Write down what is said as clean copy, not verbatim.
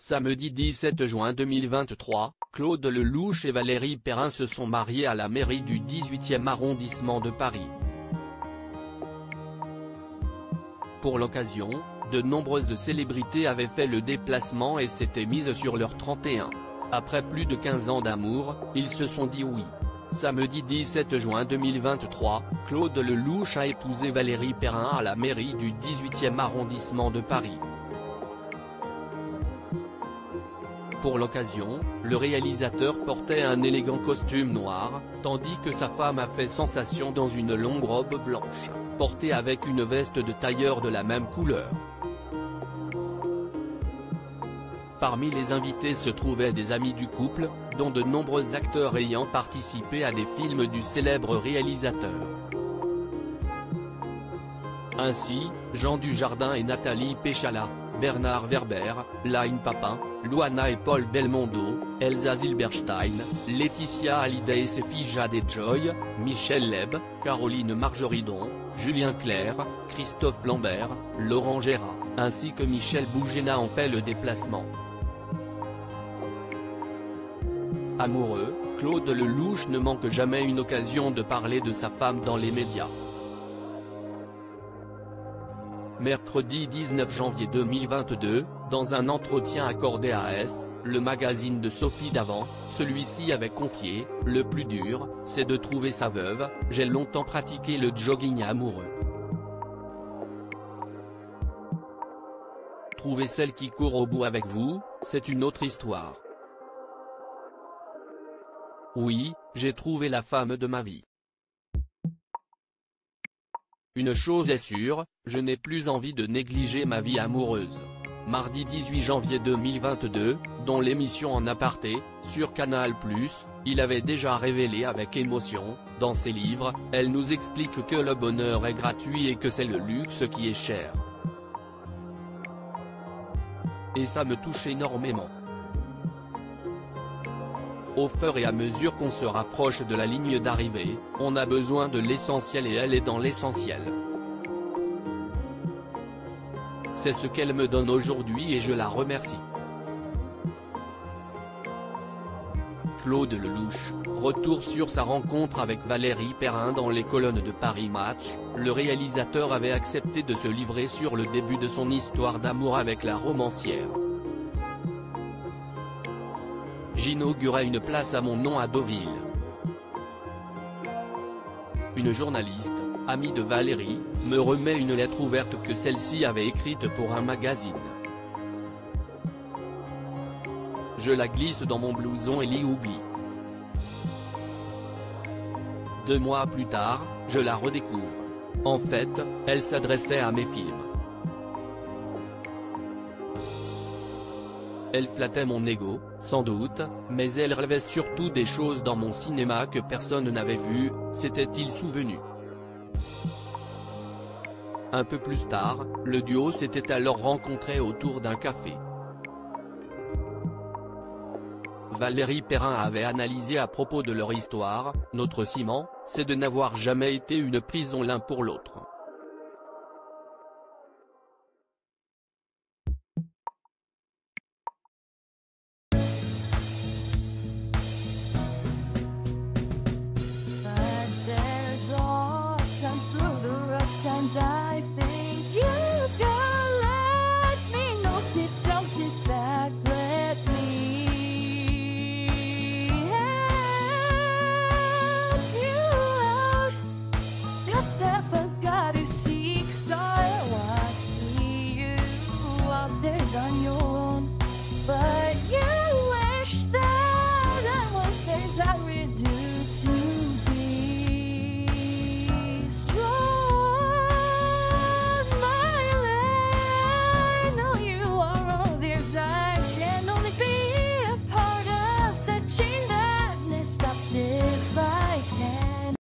Samedi 17 juin 2023, Claude Lelouch et Valérie Perrin se sont mariés à la mairie du 18e arrondissement de Paris. Pour l'occasion, de nombreuses célébrités avaient fait le déplacement et s'étaient mises sur leur 31. Après plus de 15 ans d'amour, ils se sont dit oui. Samedi 17 juin 2023, Claude Lelouch a épousé Valérie Perrin à la mairie du 18e arrondissement de Paris. Pour l'occasion, le réalisateur portait un élégant costume noir, tandis que sa femme a fait sensation dans une longue robe blanche, portée avec une veste de tailleur de la même couleur. Parmi les invités se trouvaient des amis du couple, dont de nombreux acteurs ayant participé à des films du célèbre réalisateur. Ainsi, Jean Dujardin et Nathalie Péchala, Bernard Werber, Line Papin, Loana et Paul Belmondo, Elsa Zilberstein, Laetitia Hallyday et ses filles Jade et Joy, Michel Leb, Caroline Marjoridon, Julien Clerc, Christophe Lambert, Laurent Gérard, ainsi que Michel Bougena ont fait le déplacement. Amoureux, Claude Lelouch ne manque jamais une occasion de parler de sa femme dans les médias. Mercredi 19 janvier 2022, dans un entretien accordé à S, le magazine de Sophie Davant, celui-ci avait confié « Le plus dur, c'est de trouver sa veuve, j'ai longtemps pratiqué le jogging amoureux. Trouver celle qui court au bout avec vous, c'est une autre histoire. Oui, j'ai trouvé la femme de ma vie. Une chose est sûre, je n'ai plus envie de négliger ma vie amoureuse. » Mardi 18 janvier 2022, dans l'émission En Aparté, sur Canal+, il avait déjà révélé avec émotion, dans ses livres, elle nous explique que le bonheur est gratuit et que c'est le luxe qui est cher. Et ça me touche énormément. Au fur et à mesure qu'on se rapproche de la ligne d'arrivée, on a besoin de l'essentiel et elle est dans l'essentiel. C'est ce qu'elle me donne aujourd'hui et je la remercie. Claude Lelouch, retour sur sa rencontre avec Valérie Perrin dans les colonnes de Paris Match, le réalisateur avait accepté de se livrer sur le début de son histoire d'amour avec la romancière. J'inaugurais une place à mon nom à Deauville. Une journaliste, amie de Valérie, me remet une lettre ouverte que celle-ci avait écrite pour un magazine. Je la glisse dans mon blouson et l'y oublie. 2 mois plus tard, je la redécouvre. En fait, elle s'adressait à mes films. Elle flattait mon ego, sans doute, mais elle rêvait surtout des choses dans mon cinéma que personne n'avait vu, s'était-il souvenu. Un peu plus tard, le duo s'était alors rencontré autour d'un café. Valérie Perrin avait analysé à propos de leur histoire, « Notre ciment, c'est de n'avoir jamais été une prison l'un pour l'autre. Times